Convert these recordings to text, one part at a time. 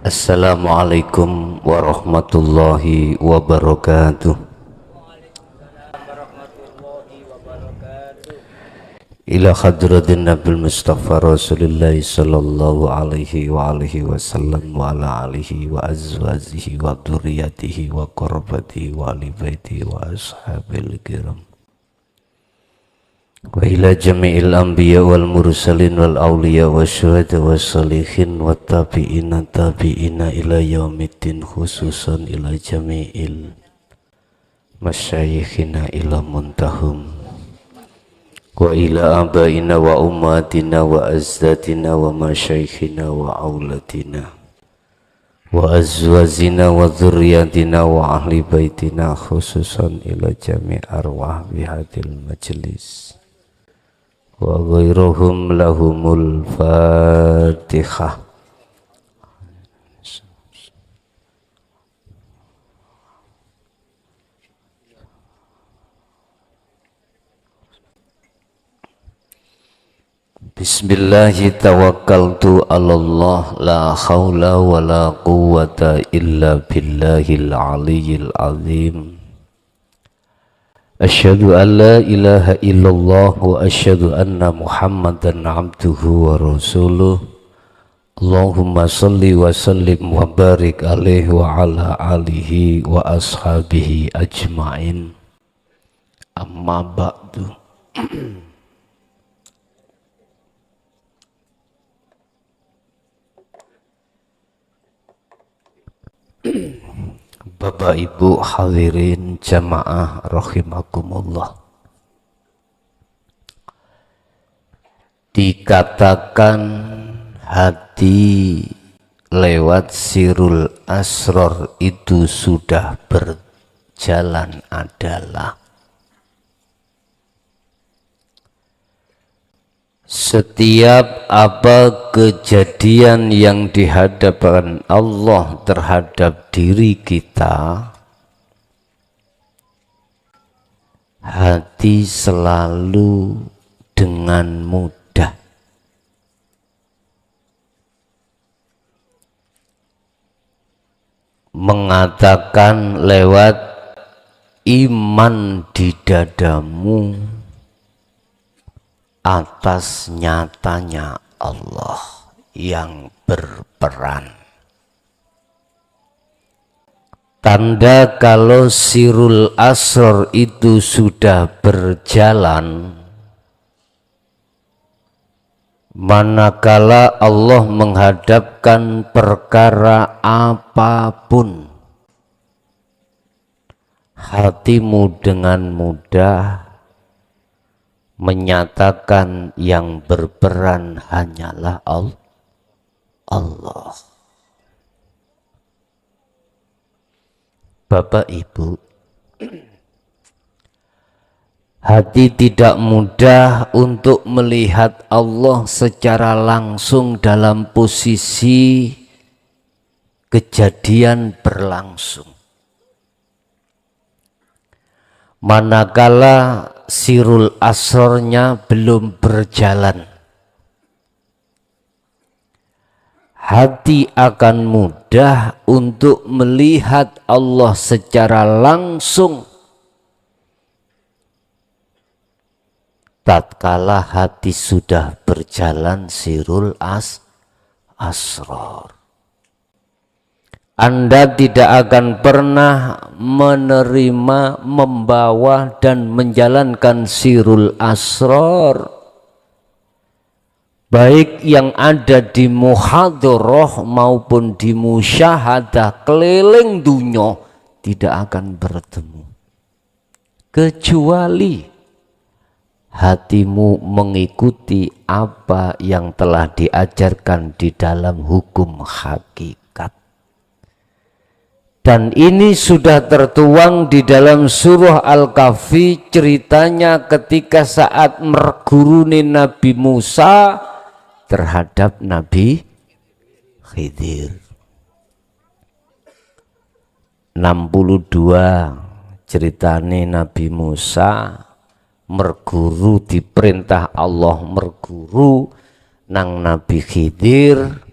Assalamualaikum warahmatullahi wabarakatuh. Ila hadratin Nabil Mustafa Rasulullah sallallahu alaihi wa alihi wasallam wa ala alihi wa azwajihi wa dzurriyyatihi wa qurrabatihi wa ali baitihi wa ashabil kiram. Wa ila jami'il anbiya wal mursalin wal awliya wa syuhada wa salihin wa tabi'ina ila yaumiddin, khususan ila jami'il masyayikhina ila muntahum wa ila abaina wa ummatina wa azdatina wa masyayikhina wa auladina wa azwazina wa dzurriyyatina wa ahli baitina, khususan ila jami' arwah bihadil majlis wa ghairuhum lahumul fatihah. Bismillahi tawakkaltu ala Allah, la hawla wa la quwwata illa billahil aliyyil azim. Asyhadu an la ilaha illallah wa asyhadu anna Muhammadan abduhu wa rasuluh. Allahumma salli wa sallim wa barik alaihi wa ala alihi wa ashabihi ajma'in. Amma ba'du. Bapak Ibu hadirin jamaah rahimakumullah. Dikatakan hati lewat sirul asror itu sudah berjalan adalah setiap apa kejadian yang dihadapkan Allah terhadap diri kita, hati selalu dengan mudah mengatakan lewat iman di dadamu atas nyatanya Allah yang berperan. Tanda kalau sirul asror itu sudah berjalan, manakala Allah menghadapkan perkara apapun, hatimu dengan mudah menyatakan yang berperan hanyalah Allah. Bapak Ibu, hati tidak mudah untuk melihat Allah secara langsung dalam posisi kejadian berlangsung. Manakala sirul asrornya belum berjalan, hati akan mudah untuk melihat Allah secara langsung tatkala hati sudah berjalan sirul asror. Anda tidak akan pernah menerima, membawa dan menjalankan sirul asror, baik yang ada di muhadharah maupun di musyahadah keliling dunya, tidak akan bertemu kecuali hatimu mengikuti apa yang telah diajarkan di dalam hukum hakikat. Dan ini sudah tertuang di dalam surah Al-Kahfi, ceritanya ketika saat merguruni Nabi Musa terhadap Nabi Khidir. 62 ceritane Nabi Musa merguru, diperintah Allah merguru nang Nabi Khidir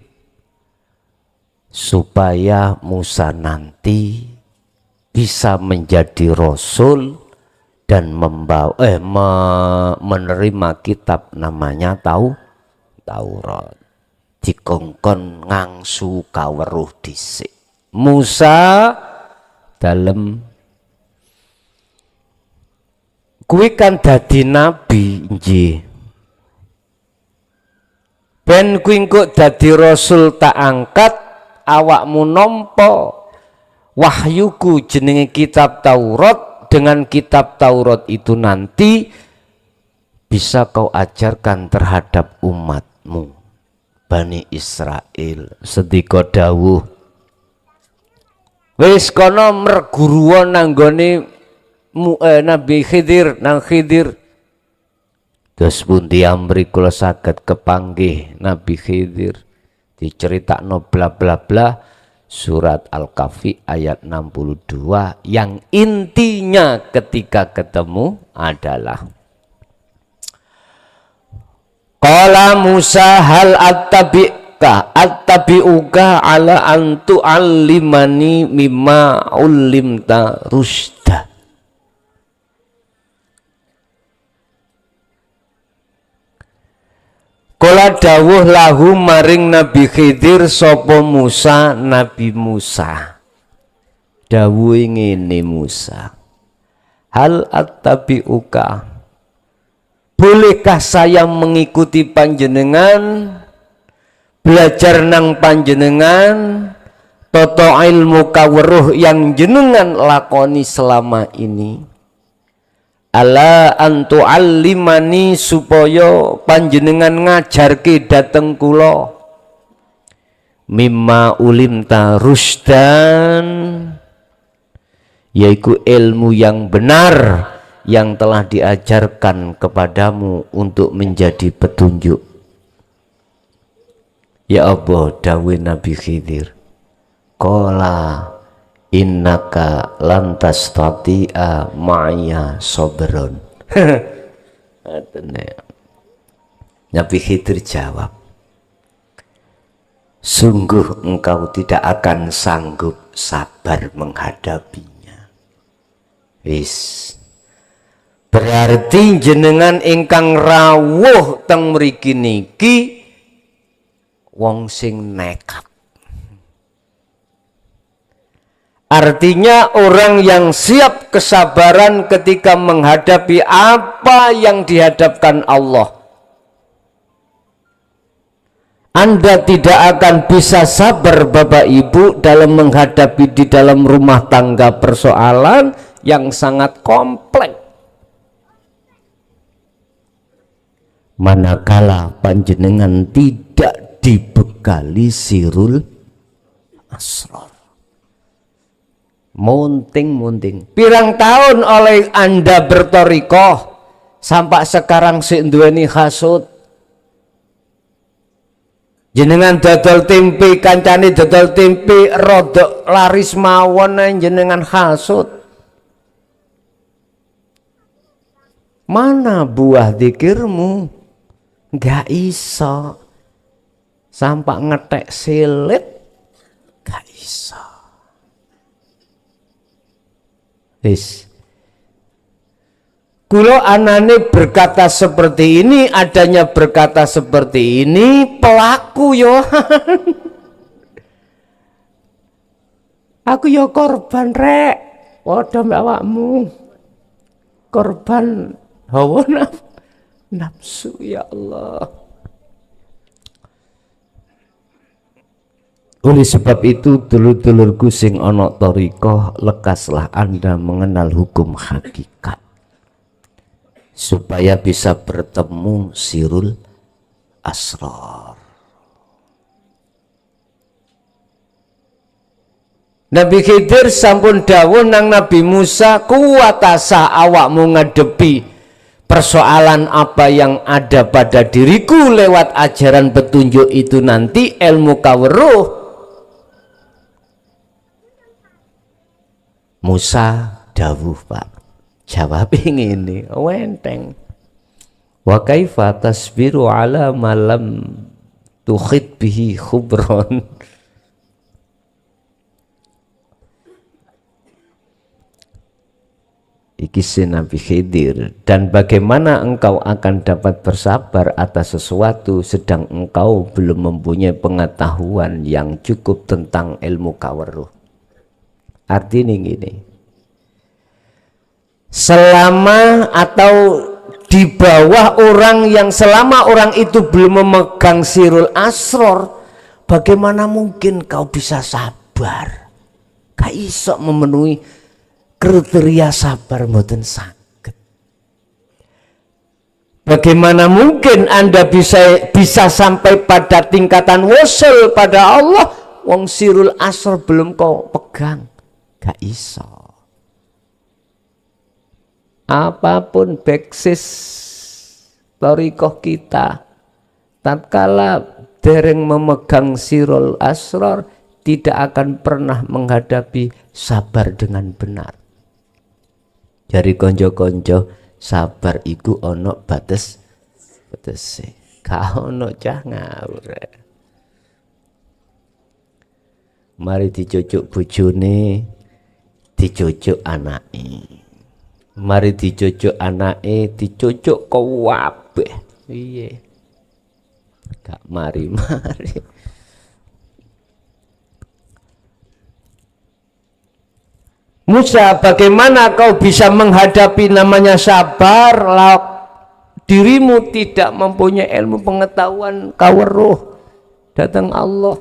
supaya Musa nanti bisa menjadi rasul dan menerima kitab namanya Taurat. Dikongkon ngangsu kaweruh dhisik. Musa dalem kuwi kan dadi nabi nggih. Ben kuwi engko dadi rasul tak angkat awakmu nampa wahyuku jenenge kitab Taurat. Dengan kitab Taurat itu nanti bisa kau ajarkan terhadap umatmu Bani Israel. Sedika dawuh wis kono merguruwa nanggone Nabi Khidir nang Khidir. Terus pundi amri kula saged kepanggih Nabi Khidir diceritakno bla bla bla. Surat Al-Kahfi ayat 62 yang intinya ketika ketemu adalah qala Musa hal attabi'uka ala an tu'allimani mimma ullimta rusyda. Kala dawuh lahu maring Nabi Khidir sapa Musa, Nabi Musa dawuhe ngene, Musa hal attabi'uka, bolehkah saya mengikuti panjenengan, belajar nang panjenengan toto ilmu kaweruh yang jenengan lakoni selama ini. Ala antu alimani, supaya panjenengan ngajarke dateng kula mimma ulimta rusdan, yaitu ilmu yang benar yang telah diajarkan kepadamu untuk menjadi petunjuk. Ya Allah, dawuh Nabi Khidir, qala innaka lantas tati'a ma'ya sobron. Nabi Khidir jawab, sungguh engkau tidak akan sanggup sabar menghadapinya. Wis, berarti jenengan ingkang rawuh teng mriki niki wong sing nekat. Artinya orang yang siap kesabaran ketika menghadapi apa yang dihadapkan Allah. Anda tidak akan bisa sabar Bapak Ibu dalam menghadapi di dalam rumah tangga persoalan yang sangat kompleks. Manakala panjenengan tidak dibekali sirul asrar. Munting-munting. Pirang tahun oleh Anda bertorikoh sampai sekarang sik duweni hasud. Jenengan dodol tempe, kancane dodol tempe rodok laris mawon jenengan hasud. Mana buah zikirmu? Gak iso. Sampai ngetek silit gak iso. Wis. Kula anane berkata seperti ini, adanya berkata seperti ini, pelaku yo. Aku yo korban rek, padha mbek awakmu. Korban hawa nafsu ya Allah. Oleh sebab itu dulur-dulurku sing ana thariqah, lekaslah Anda mengenal hukum hakikat supaya bisa bertemu sirul asrar. Nabi Khidir sampun dawuh nang Nabi Musa, kuwatasa awakmu ngadepi persoalan apa yang ada pada diriku lewat ajaran petunjuk itu nanti ilmu kaweruh. Musa dawuh Pak, jawab ini wenteng. Wa kaifa tasbiru ala malam tuhit bihi khubron. Iki si Nabi Khidir. Dan bagaimana engkau akan dapat bersabar atas sesuatu sedang engkau belum mempunyai pengetahuan yang cukup tentang ilmu kaweruh. Artinya gini, selama atau di bawah orang yang selama orang itu belum memegang sirul asror, bagaimana mungkin kau bisa sabar? Gak iso memenuhi kriteria sabar, mboten saged. Bagaimana mungkin Anda bisa sampai pada tingkatan wusul pada Allah wong sirul asror belum kau pegang? Gak iso. Apapun basis thariqah kita, tatkala dereng memegang sirul asror, tidak akan pernah menghadapi sabar dengan benar. Jari konco-konco, sabar iku ono batese, gak ono cah ngawur. Mari dicucuk bojone, dicucuk anake. Mari dicucuk anake, dicucuk kabeh. Piye? Gak mari-mari. Musa, bagaimana kau bisa menghadapi namanya sabar? Dirimu tidak mempunyai ilmu pengetahuan kaweruh datang Allah.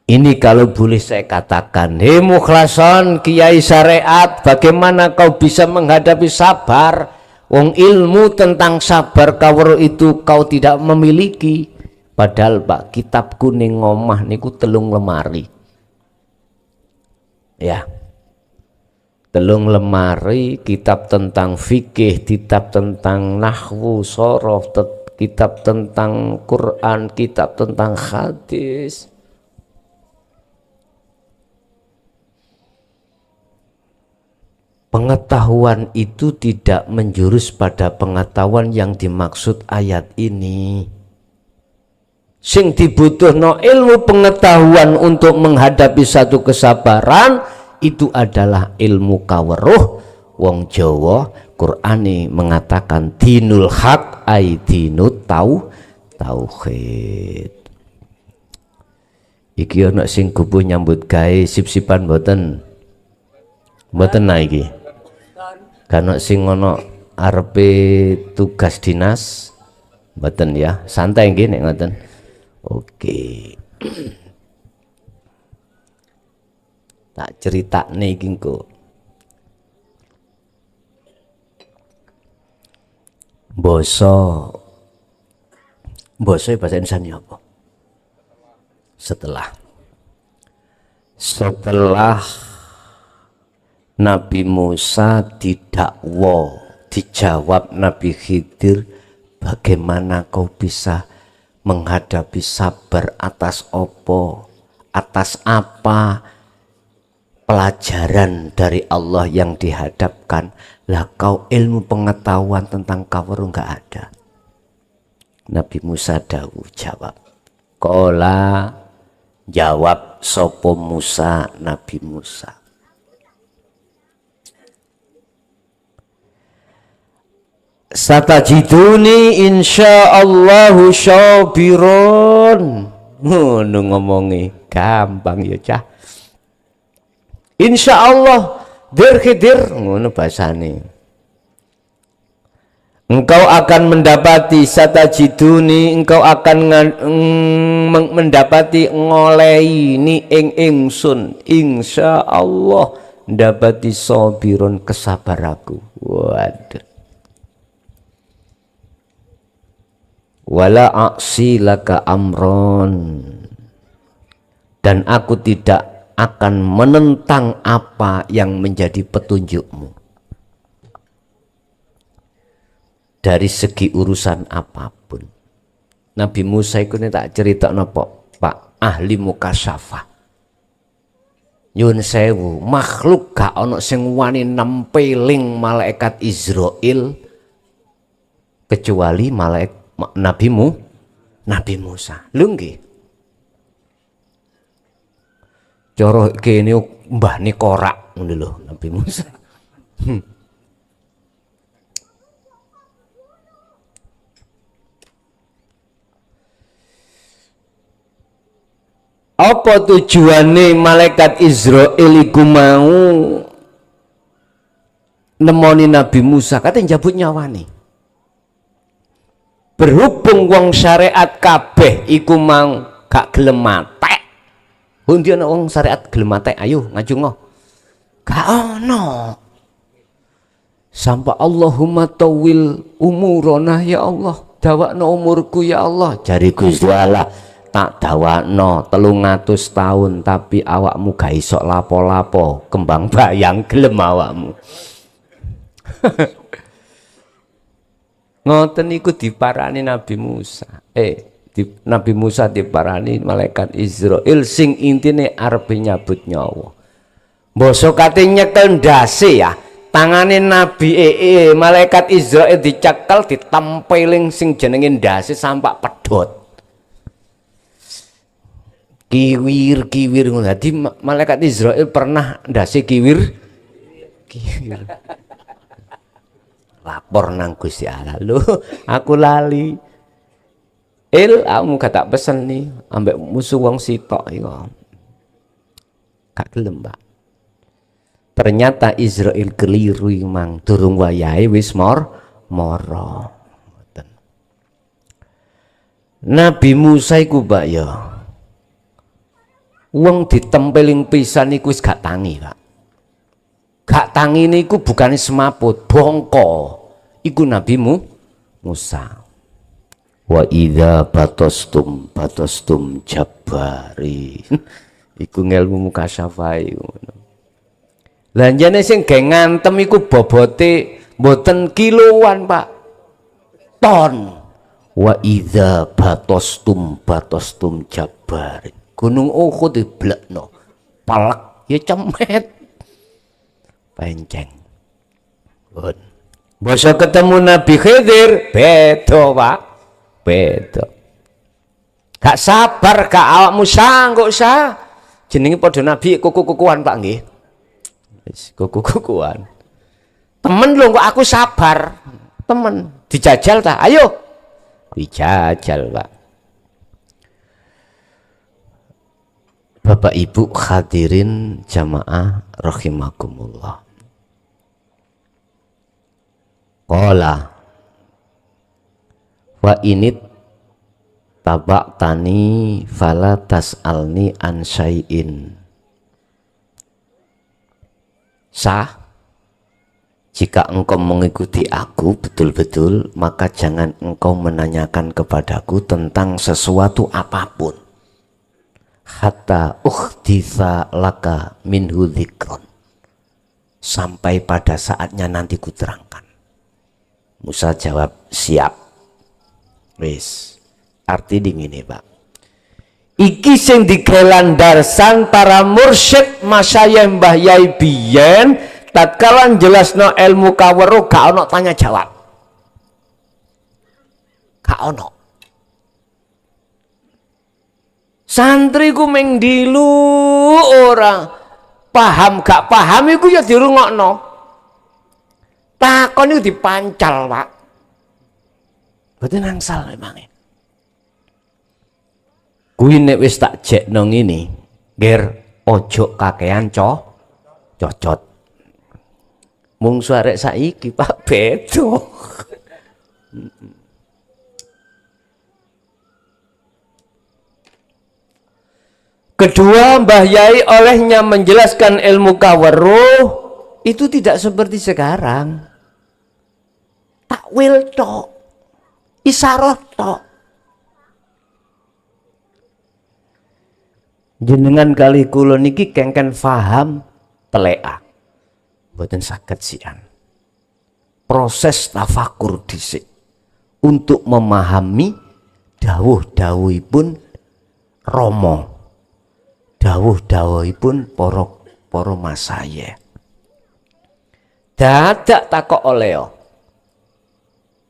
Ini kalau boleh saya katakan, hei mukhlason kiai syariat, bagaimana kau bisa menghadapi sabar? Wong ilmu tentang sabar kaweruh itu kau tidak memiliki. Padahal Pak, kitab kuning ngomah niku 3 lemari. Ya, 3 lemari, kitab tentang fikih, kitab tentang nahwu, sorof, kitab tentang Quran, kitab tentang hadis. Pengetahuan itu tidak menjurus pada pengetahuan yang dimaksud ayat ini. Sing dibutuhno ilmu pengetahuan untuk menghadapi satu kesabaran itu adalah ilmu kaweruh. Wong Jawa Qur'ani mengatakan dinul haq ai dinut tauhid. Iki ana sing kubu nyambut gawe sip-sipan mboten? Mboten iki. Kana sing ana arepe tugas dinas mboten ya, santai nggih nek ngoten. Oke. Tak critakne iki engko. Basa bahasa Indonesia apa? Setelah Nabi Musa didakwa, dijawab Nabi Khidir, bagaimana kau bisa menghadapi sabar atas apa? Atas apa? Pelajaran dari Allah yang dihadapkan. Lah kau ilmu pengetahuan tentang kaweruh enggak ada. Nabi Musa jawab. Kola jawab sopo Musa, Nabi Musa. Satajiduni insyaallahu syabiron. Ngono ngomongi gampang ya cah. Insyaallah Khidir ngono bahasane. Engkau akan mendapati satajiduni, engkau akan mendapati ngolehi ni ingsun insyaallah ndapati sabiron kesabaraku. Waduh. Wala aksi laka amron, dan aku tidak akan menentang apa yang menjadi petunjukmu dari segi urusan apapun. Nabi Musa itu tak cerita nopo Pak ahli mukasyafah. Nyun sewu makhluk gak ono sing wani nempeling malaikat Israel kecuali malaikat Nabi Musa. Lho nggih. Cara kene mbah ni korak. ngono lho Nabi Musa. Apa tujuane malaikat Israil iku mau nemoni Nabi Musa? Katanya njabut nyawane. Berhubung wong syariat kabeh iku mau gak gelem matek. Pundi ana wong syariat gelem matek? Ayo ngajungo. Gak ono. Sampai Allahumma tawil umurona ya Allah, dawakno umurku ya Allah. Jari Gusti Allah, tak dawakno 300 tahun tapi awakmu gak iso lapo-lapo, kembang bayang gelem awakmu. Ngoten niku diparani Nabi Musa. Nabi Musa diparani malaikat Israil sing intine arep nyabut nyawa. Mbosok kate nyekel ndase ya. Tangane Nabi malaikat Israil dicekel ditempeling sing jenenge ndase sampak pedhot. Kiwir ngono. Dadi malaikat Israil pernah ndase kiwir. Lapor nang Gusti Allah. Lho, aku lali. Kamu gak tak pesen nih ambek musuh wong sitok iku. Gak gelem, Pak. Ternyata Israil keliru mang durung wayahe wis moro. Nabi Musa iku, Pak ya. Wong ditempeling pisan iku wis gak tangi, Pak. Gak tangi niku bukane semaput, bongko. Iku Nabi Musa. Wa idza batastum jabari. Iku ngelmu mukasyafai ngono. Lanjane sing ge ngantem iku bobote mboten kiloan, Pak. Ton. Wa idza batastum jabari. Gunung Uhud diblekno. Palek ya cemet. Penceng. Bon. Basa ketemu Nabi Khidir, beda, Pak. Beda. Gak sabar gak awakmu sanggup sah. Jenenge padha Nabi kuku-kukuan, Pak nggih. Wis kuku-kukuan. Temen lho kok aku sabar. Temen dijajal ta? Ayo. Dijajal, Pak. Bapak Ibu hadirin jamaah rahimakumullah. Qala wa init tabaktani fala tas'alni an syai'in. Sah, jika engkau mengikuti aku betul-betul, maka jangan engkau menanyakan kepadaku tentang sesuatu apapun. Hatta ukhditha laka minhu dzikron. Sampai pada saatnya nanti kuterangkan. Musa jawab, siap. Wis. Arti dingin Pak. Iki sing digelandarsan para mursyid masyayikh Mbah Yai biyen tatkala jelasno ilmu kaweruh gak ono tanya jawab. Gak ono. Santri ku meng dilu ora paham gak paham iku ya dirungokno. Takon itu dipancal, Pak. Mboten angsal memangnya. Kuwi nek wis tak jekno ngene, ngger ojo kakean cocot. Mung suarek saiki, Pak, beda. Kedua, Mbah Yai olehnya menjelaskan ilmu kaweruh itu tidak seperti sekarang. Takwil tok, isaroh tok. Jenengan kali kula niki kengken faham teleka. Mboten saged sian. Proses tafakur dhisik untuk memahami dawuh-dawuhipun Rama. Dawuh-dawuhipun para masayikh. Dadak takok oleh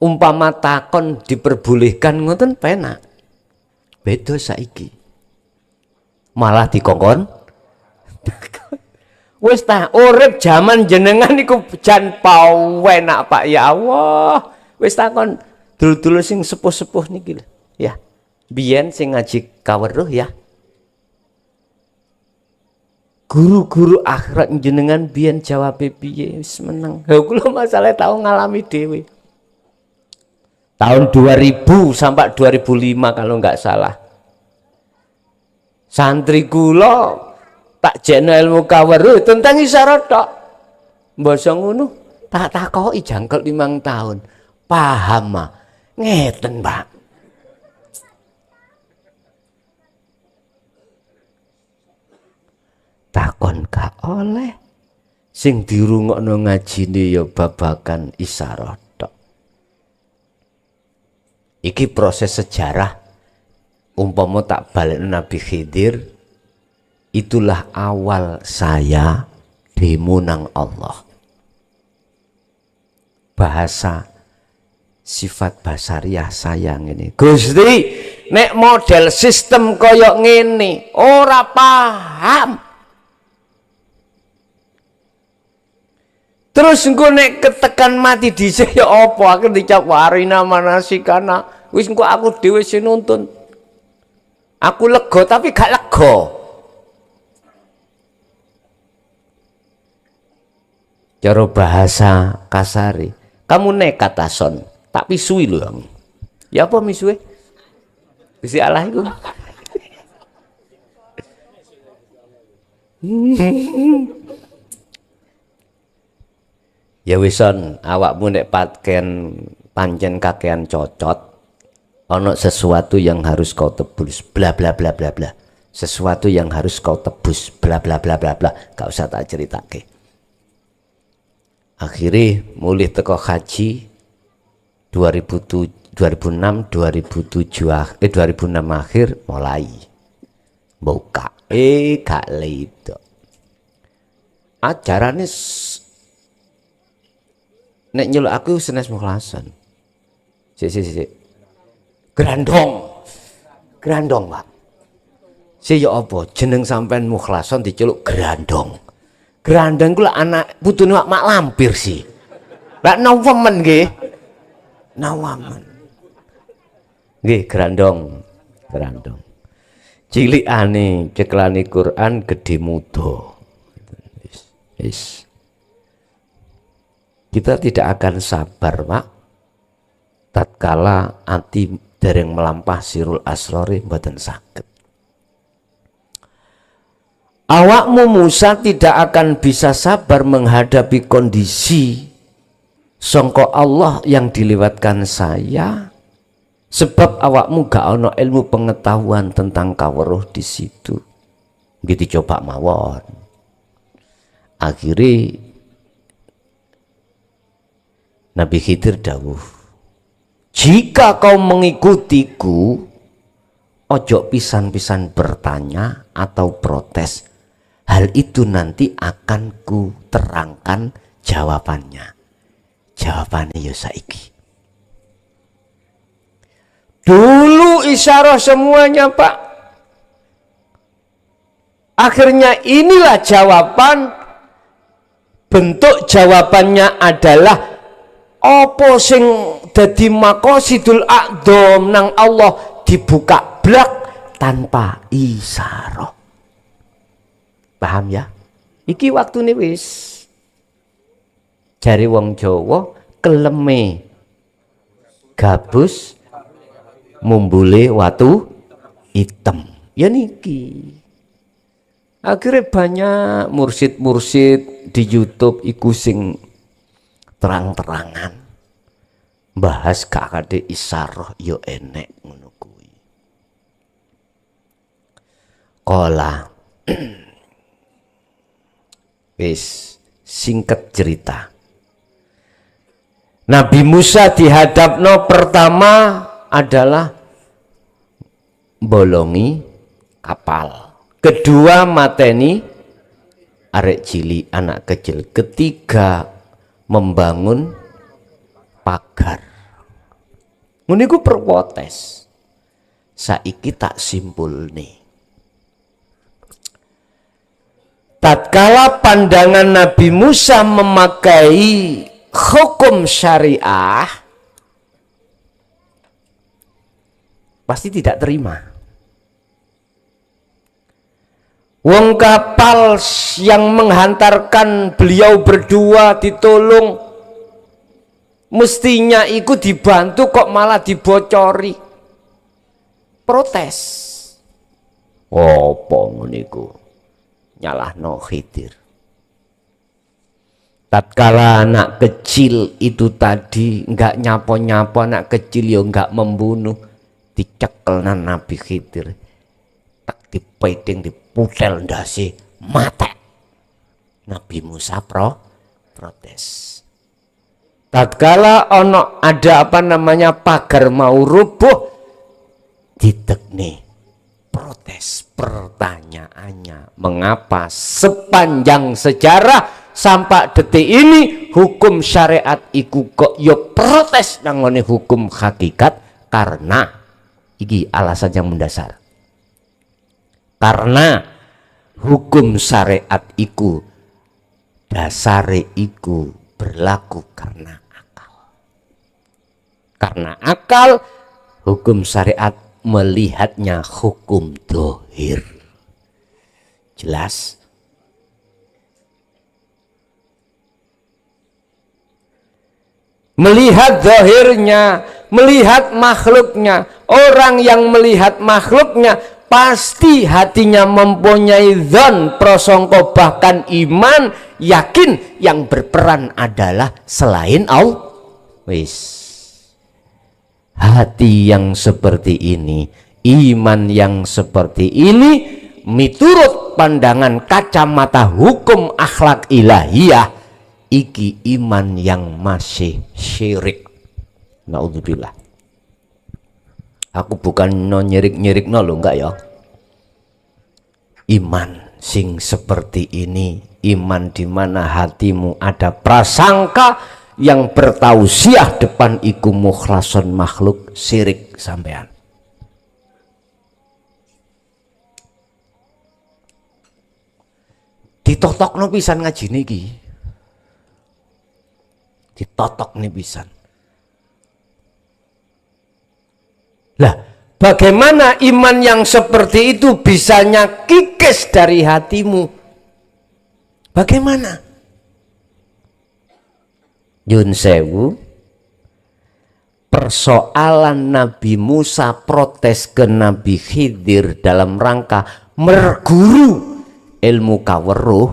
umpama takon diperbolehkan ngoten penak. Beda saiki. Malah dikongkon. Wis ta urip jaman jenengan iku jan pawenak Pak ya Allah. Wis takon dulur-dulur sing sepuh-sepuh niki lho ya. Biyen sing ngaji kaweruh ya. Guru-guru akhirat jenengan biyen jawab piye wis meneng. Ha kula masalah tau ngalami dhewe. Tahun 2000 sampai 2005 kalau nggak salah. Santri kula tak jekno ilmu kaweruh tentang isyarat tok. Mbasa ngono tak takoki jangkel 5 tahun. Paham mah. Ngeten, Pak. Takon gak oleh sing dirungokno ngajine ya babakan isyarat tok. Iki proses sejarah umpama tak balik Nabi Khidir, itulah awal saya demo nang Allah. Bahasa sifat basariah saya ngene. Gusti, nek model sistem koyok ngene ora paham. Terus engko nek ketekan mati dhisik ya apa? Akhir dicap warina manasikana. Wis engko aku dhewe sing nuntun. Aku lega tapi gak lega. Cara bahasa kasari, kamu nekat ason, tak pisui lho. Ya apa misuwe? Gusti Allah iku. Ya wison, awakmu nek pancen kakean cocot, ono sesuatu yang harus kau tebus, bla bla bla bla bla. Sesuatu yang harus kau tebus, bla bla bla bla bla. Gak usah tak ceritake. Akhirnya mulih teko haji 2006 2006 akhir mulai buka gak leido. Ajarane nek nyeluk aku senes mukhlasan. Si. Grandong, Pak. Si ya apa? Jeneng sampean mukhlasan diceluk grandong. Grandong ku anak putune mak lampir sih. Lah nawamen nggih. Nawamen. Nggih, grandong. Cilikane ceklane Quran gede muda. Wis. Kita tidak akan sabar, Pak. Tatkala ati dereng melampah sirul asrori mboten saged. Awakmu Musa tidak akan bisa sabar menghadapi kondisi sangka Allah yang dilewatkan saya, sebab awakmu gak ono ilmu pengetahuan tentang kaweruh di situ. Gitu coba mawon. Akhirnya Nabi Khidir dawuh, jika kau mengikutiku, ojo pisan-pisan bertanya atau protes. Hal itu nanti akan ku terangkan jawabannya. Jawabannya ya saiki. Dulu isyarah semuanya, Pak. Akhirnya inilah jawaban. Bentuk jawabannya adalah apa sing dadi maqasidul a'dham nang Allah dibuka blak tanpa isyarah. Paham ya? Iki waktune wis. Jari wong Jawa keleme gabus mumbule watu item. Ya niki. Akhirnya banyak mursid-mursid di YouTube iku sing terang-terangan bahas kakade isyarah yo enek ngono kuwi. Kola wis singkat cerita. Nabi Musa dihadapno pertama adalah bolongi kapal. Kedua mateni arek cili anak kecil. Ketiga membangun pagar. Nguniku perpotes. Saiki tak simpul nih. tatkala pandangan Nabi Musa memakai hukum syariah pasti tidak terima. Wong kapal yang menghantarkan beliau berdua ditolong, mestinya ikut dibantu kok malah dibocori. Protes. Opo niku? Nyalahno Khidir. Tatkala anak kecil itu tadi enggak nyapo-nyapo, anak kecil yo enggak membunuh, dicekel Nabi Khidir. Tak dipeding diputel ndase mate. Nabi Musa protes. Tatkala ada pagar mau rubuh, ditekne protes. Pertanyaannya, mengapa sepanjang sejarah sampai detik ini hukum syariat iku kok yo protes nangone hukum hakikat? Karena iki alasan yang mendasar. Karena hukum syariat iku dasare iku berlaku karena akal. Karena akal, hukum syariat melihatnya hukum dohir. Jelas? Melihat dohirnya, melihat makhluknya. Orang yang melihat makhluknya pasti hatinya mempunyai dzon, prasangka, bahkan iman, yakin yang berperan adalah selain Allah. Wis. Hati yang seperti ini, iman yang seperti ini, miturut pandangan kacamata hukum akhlak ilahiyah, iki iman yang masih syirik. Naudzubillah. Aku bukan nyirik-nyirik lho, enggak ya. Iman sing seperti ini, iman di mana hatimu ada prasangka yang bertausiah depan iku mukhlason makhluk, syirik sampean. Ditotokno pisan ngajine iki. Ditotokne pisan. Lah, bagaimana iman yang seperti itu bisanya kikis dari hatimu? Bagaimana? Yun sewu, persoalan Nabi Musa protes ke Nabi Khidir dalam rangka merguru ilmu kaweruh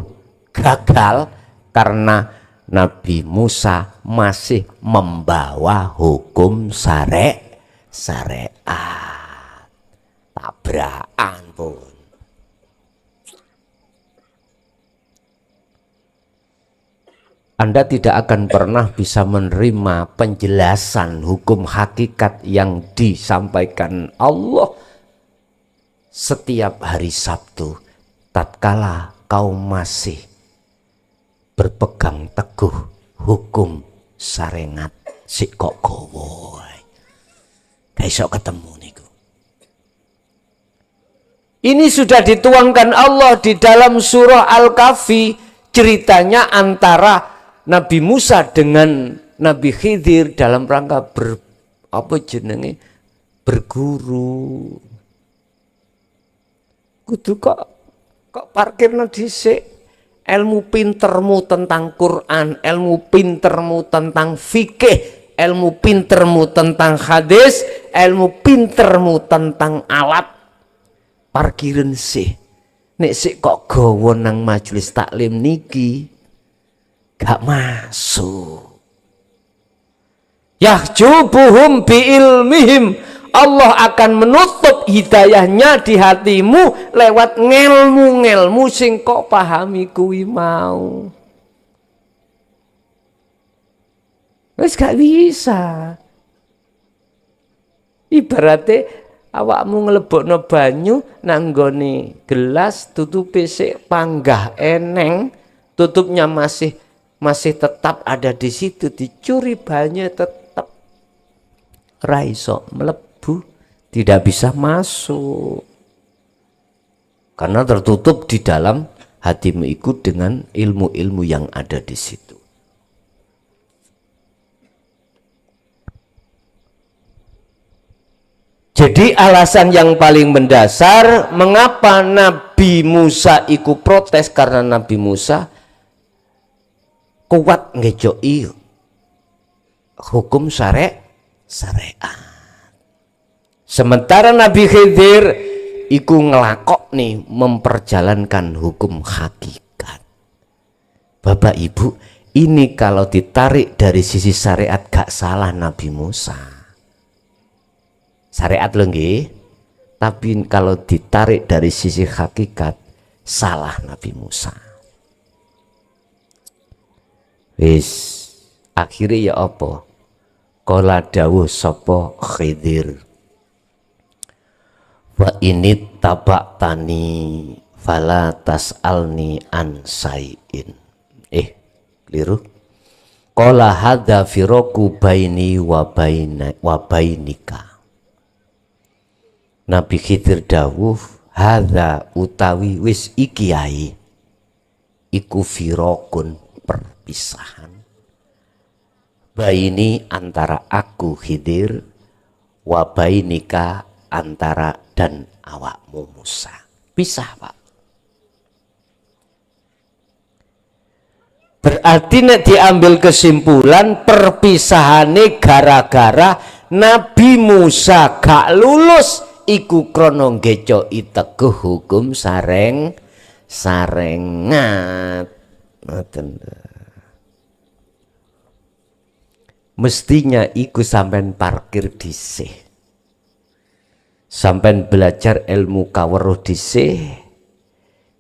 gagal karena Nabi Musa masih membawa hukum syariat. Tabrakan pun. Anda tidak akan pernah bisa menerima penjelasan hukum hakikat yang disampaikan Allah setiap hari Sabtu tatkala kau masih berpegang teguh hukum syariat si kok gowo. Gak iso ketemu niku. Ini sudah dituangkan Allah di dalam surah Al-Kahfi, ceritanya antara Nabi Musa dengan Nabi Khidir dalam rangka berguru. Kudu kok parkirna dhisik. Ilmu pintermu tentang Quran, ilmu pintermu tentang fikih, ilmu pintermu tentang hadis, ilmu pintermu tentang alat, parkirin sih. Nek sik kok gawa nang majelis taklim niki gak masuk. Yahjubuhum biilmihim, Allah akan menutup hidayahnya di hatimu lewat ngelmu-ngelmu sing kok pahami kuwi mau. Wis gak bisa. Ibaratnya awakmu nglebokno banyu nang nggone gelas, tutupe sik panggah eneng, tutupnya masih tetap ada di situ, dicuri banyak tetap ra iso mlebu, tidak bisa masuk karena tertutup di dalam hatimu ikut dengan ilmu-ilmu yang ada di situ. Jadi alasan yang paling mendasar mengapa Nabi Musa ikut protes, karena Nabi Musa kuat ngejoi hukum syariat. Sementara Nabi Khidir iku ngelakok nih memperjalankan hukum hakikat. Bapak Ibu, ini kalau ditarik dari sisi syariat gak salah Nabi Musa. Syariat loh nggih. Tapi kalau ditarik dari sisi hakikat salah Nabi Musa. Wis akhirnya ya apa? Kala dawuh sapa Khidir, wa ini tabaktani fala tas'alni an sayin. Keliru. Qala hadza firaku baini wa bainika. Nabi Khidir dawuh, hadza utawi wis iki ae iku firakun perpisahan. Baini antara aku Khidir, wa bainika antara dan awakmu Musa. Pisah, Pak. Berarti nek diambil kesimpulan perpisahane gara-gara Nabi Musa gak lulus iku krana ngecoki teguh hukum sarengat. Ngoten. Mestinya iku sampean parkir dhisik. Sampean belajar ilmu kaweruh dhisik.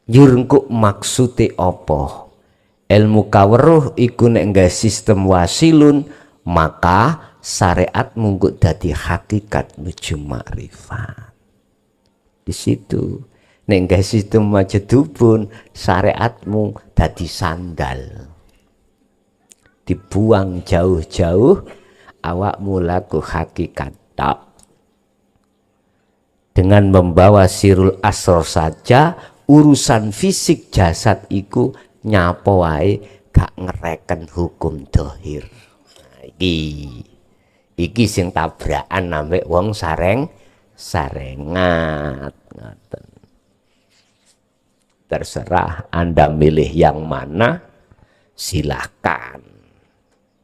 Njur maksude apa? Ilmu kaweruh iku nek nggawe sistem wasilun, maka syariat munggu dadi hakikat menuju makrifat. Di situ nek nggawe sistem majedubun, syariatmu dadi sandal. Dibuang jauh-jauh, awakmu laku hakikat tak. Dengan membawa sirul asror saja, urusan fisik jasad iku nyapa wae gak ngereken hukum dohir. Nah, iki sing tabrakan ambek wong sarengat. Terserah Anda milih yang mana, silahkan.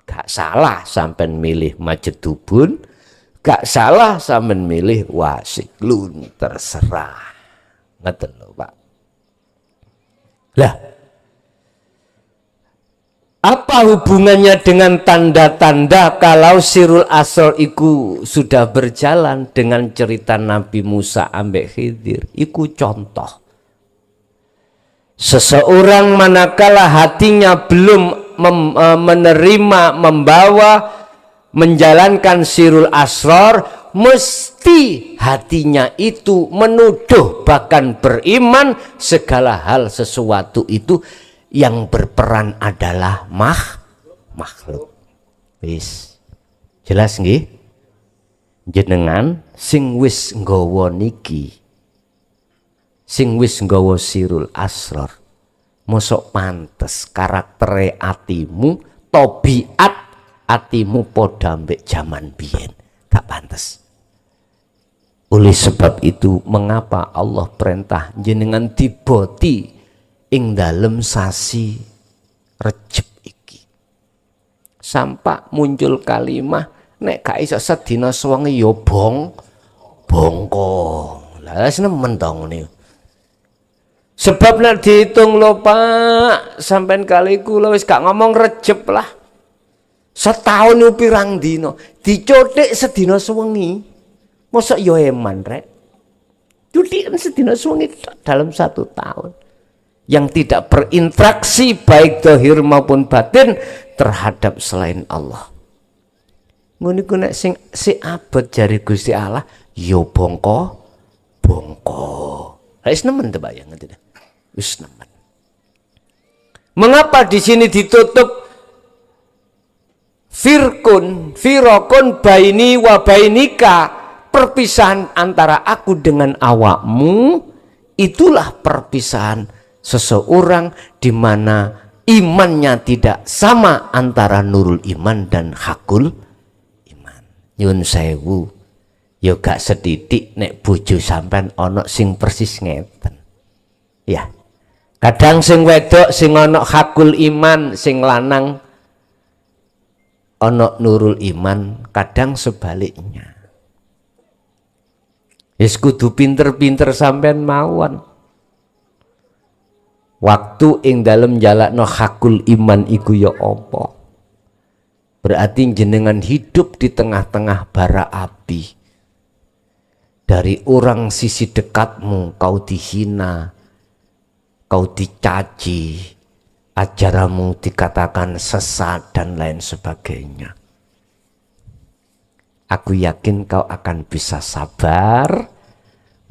Gak salah sampean milih majedubun, gak salah sampean milih wasiklun, terserah. Ngoten lho, Pak. Lah, apa hubungannya dengan tanda-tanda kalau sirul asror iku sudah berjalan dengan cerita Nabi Musa ambek Khidir? Iku contoh. Seseorang manakala hatinya belum menerima, membawa, menjalankan sirul asror, mesti hatinya itu menuduh bahkan beriman segala hal sesuatu itu yang berperan adalah makhluk. Wis jelas nggih? Jenengan sing wis nggawa niki, sing wis nggawa sirul asror, mosok pantes karaktere atimu, tobiat atimu padha mbek jaman biyen, gak pantes. Oleh sebab itu mengapa Allah perintah jenengan diboti ing dalem sasi Rejeb iki. Sampak muncul kalimah nek gak iso sedina sewengi ya bongko. Lah nemen dong niku. Sebab nek dihitung lho Pak, sampean kali kula wis gak ngomong Rejeb lah. Setahun yo pirang dina, dicothik sedina sewengi. Mosok yo eman rek. Cuthikan sedina sewengi dalam 1 tahun. Yang tidak berinteraksi baik zahir maupun batin terhadap selain Allah. Ngono iku nek sing si abot jari Gusti Allah yo bongko. Wis nemen to bayang ngerti. Wis nemen. Mengapa di sini ditutup firakun baini wa bainika, perpisahan antara aku dengan awakmu, itulah perpisahan seseorang di mana imannya tidak sama antara nurul iman dan hakul iman. Nyun sewu, yo gak setitik nek bojo sampean ana sing persis ngeten. Ya. Kadang sing wedok sing ana hakul iman, sing lanang ana nurul iman, kadang sebaliknya. Wis kudu pinter-pinter sampean mawon. Waktu ing dalem jalakno hakul iman iku ya apa? Berarti jenengan hidup di tengah-tengah bara api. Dari orang sisi dekatmu kau dihina, kau dicaci, ajaranmu dikatakan sesat dan lain sebagainya. Aku yakin kau akan bisa sabar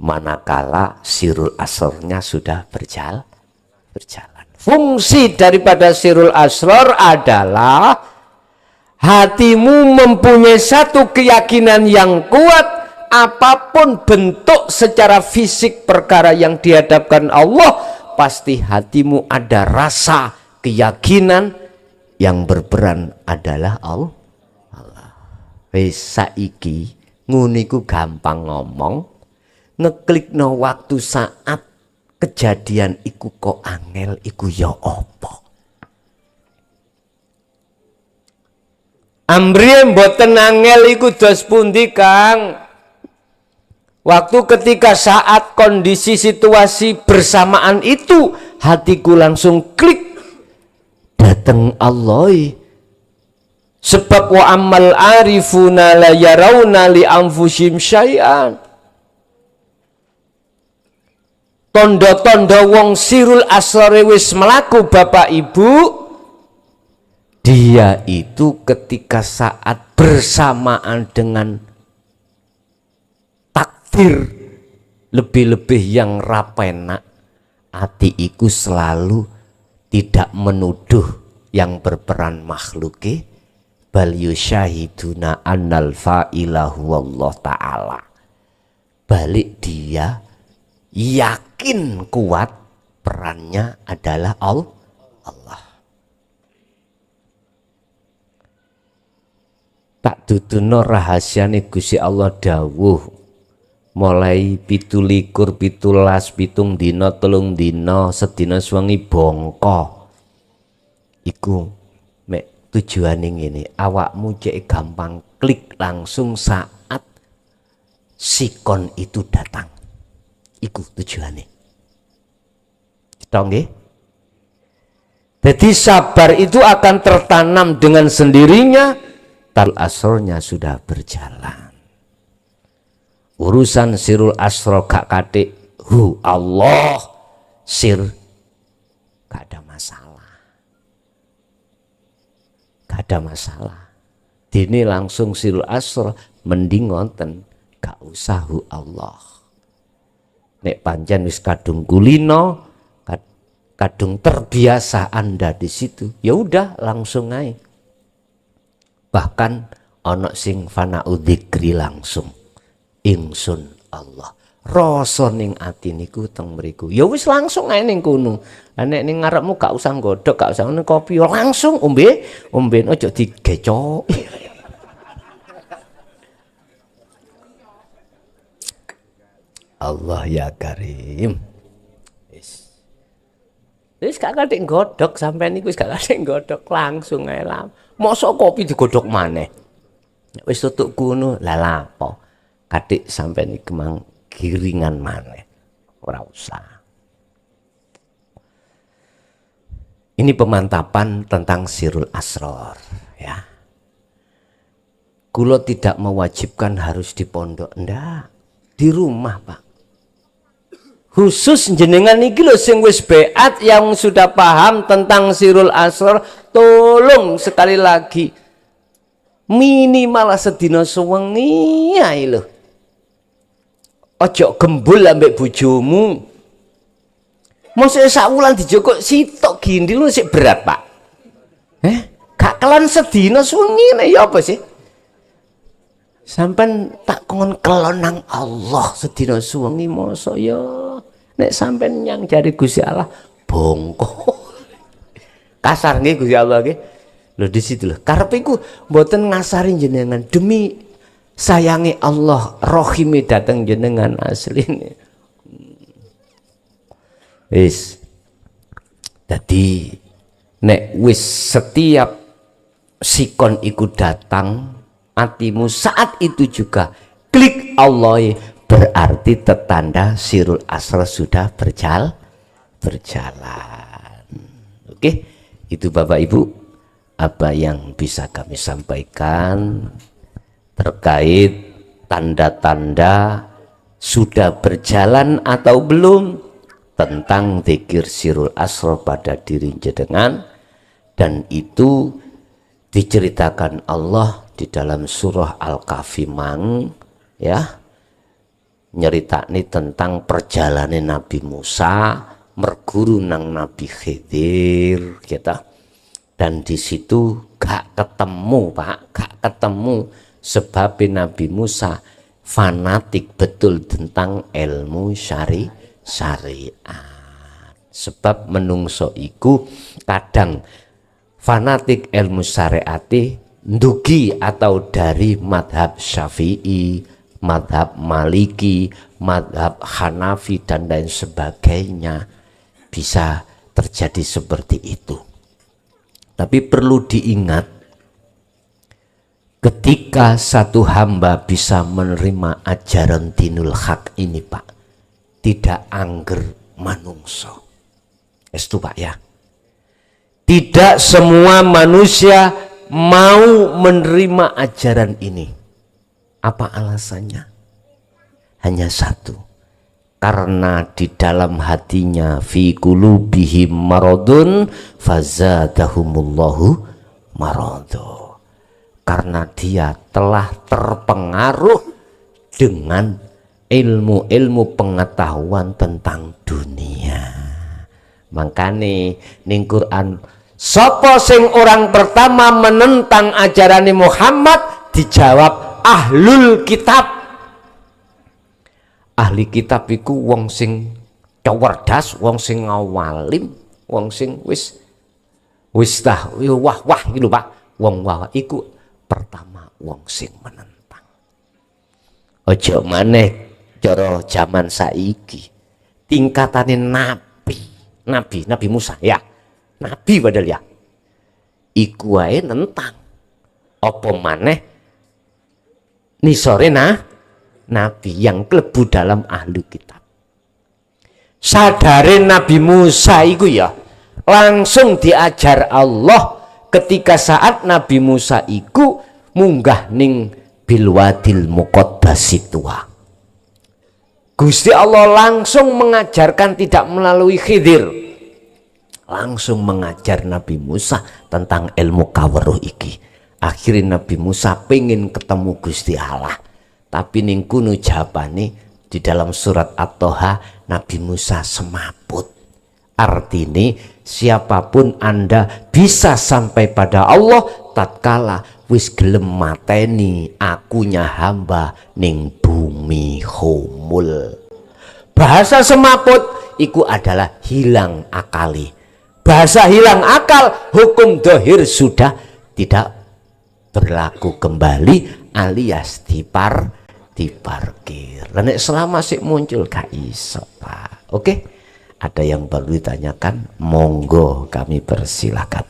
manakala sirul asrornya sudah berjalan. Fungsi daripada sirul asror adalah hatimu mempunyai satu keyakinan yang kuat, apapun bentuk secara fisik perkara yang dihadapkan Allah, pasti hatimu ada rasa keyakinan yang berperan adalah Allah. Wis saiki nguniku gampang ngomong, ngeklikno waktu saat kejadian iku kok angel iku ya apa? Amriye mboten angel iku dos pundi, Kang? Waktu ketika saat kondisi situasi bersamaan itu hatiku langsung klik dateng Allah. Sebab wa amal arifuna la yarawna li anfusim syai'an. Tondo-tondo wong sirul asrore wis melaku Bapak Ibu, dia itu ketika saat bersamaan dengan takdir lebih-lebih yang rapenak, hati iku selalu tidak menuduh yang berperan makhluki, bal yusyahiduna annal fa'ilahu wallah ta'ala. Balik dia yakin kuat perannya adalah Allah. Tak duduno rahasiane Gusti Allah dawuh mulai 17, 17, 7 dina, 3 dina, sedina suwengi bongko. Iku mek tujuane ngene, awakmu cek gampang klik langsung saat sikon itu datang. Iku tujuane. Tahu nggih? Jadi sabar itu akan tertanam dengan sendirinya, tal asrornya sudah berjalan. Urusan sirul asro gak katik hu Allah sir gak ada masalah. Gak ada masalah. Dini langsung sirul asro mending ngonten gak usah hu Allah. Nek pancen wis kadung kulino, kadung terbiasa Anda di situ, ya udah langsung aja. Bahkan ono sing fana'u dzikri langsung ingsun Allah. Rasa ning ati niku teng mriku. Ya wis langsung ae ning kono. Lah nek ning ngarepmu gak usah nggodhog, gak usah ngene kopi, langsung ombe aja digecok. Allah ya Karim. Wis gak katik nggodhog sampean niku wis gak katik nggodhog, langsung ae lah. Mosok kopi digodhog maneh. Wis tutuk kono, lah lapo? Katik sampean iki mang giringan maneh. Ora usah. Ini pemantapan tentang sirul asror, ya. Kulo tidak mewajibkan harus di pondok, ndak. Di rumah, Pak. Khusus jenengan iki lho sing wis beat, yang sudah paham tentang sirul asror, tolong sekali lagi minimal sedina sewengi ae lho. Ojo gembul ambek bojomu. Mosok sak wulan dijokok sitok gindil lu sik berat, Pak. Gak kelon sedina sewengi ya apa sih? Sampai tak kongon kelon nang Allah sedina suwengi mosok ya. Nek sampean yang jari Gusti Allah bongko. Kasar nggih Gusti Allah nggih. Lho di situ lho. Karepe iku mboten ngasari jenengan demi sayangi Allah rohime dateng jenengan asline. Wis. Dadi nek wis setiap sikon iku datang atimu saat itu juga klik Allah, berarti tetanda sirul asrar sudah berjalan. Oke, itu Bapak Ibu apa yang bisa kami sampaikan terkait tanda-tanda sudah berjalan atau belum tentang zikir sirul asrar pada diri jenengan, dan itu diceritakan Allah di dalam surah Al-Kahfi mang ya, nyeritani tentang perjalanan Nabi Musa merguru nang Nabi Khidir kita, dan di situ gak ketemu Pak, gak ketemu sebab Nabi Musa fanatik betul tentang ilmu syariat. Sebab menungso iku kadang fanatik ilmu syariati ndugi atau dari madhab Syafi'i, madhab Maliki, madhab Hanafi dan lain sebagainya, bisa terjadi seperti itu. Tapi perlu diingat, ketika satu hamba bisa menerima ajaran dinul haq ini Pak, tidak angger manungso. Itu Pak ya. Tidak semua manusia mau menerima ajaran ini. Apa alasannya? Hanya satu. Karena di dalam hatinya fi qulubihim maradun fazadahumullahu marado. Karena dia telah terpengaruh dengan ilmu-ilmu pengetahuan tentang dunia. Makanya ning Quran, sapa sing orang pertama menentang ajaran Muhammad, dijawab ahlul kitab. Ahli kitab iku wong sing cerdas, wong sing ngawalim, wong sing wis tah wah gitu Pak. Wong wah iku pertama wong sing menentang. Aja maneh cara zaman saiki tingkatane Nabi Musa ya. Nabi padahal ya. Iku wae nentang. Apa maneh nisore Nabi yang klebu dalam ahli kitab. Sadare Nabi Musa iku ya langsung diajar Allah ketika saat Nabi Musa iku munggah ning bilwadil muqaddasi tua. Gusti Allah langsung mengajarkan, tidak melalui Khidir, langsung mengajar Nabi Musa tentang ilmu kaweruh iki. Akhirnya Nabi Musa pengen ketemu Gusti Allah, tapi ning kuno jawabane di dalam surat At-Toha Nabi Musa semaput. Artinya siapapun Anda bisa sampai pada Allah tatkala wis gelem mateni akunya hamba ning bumi humul. Bahasa semaput iku adalah hilang akali. Bahasa hilang akal, hukum dohir sudah tidak berlaku kembali alias diparkir. Nek selama sih muncul gak iso Pak. Oke, ada yang perlu ditanyakan, monggo kami persilakan.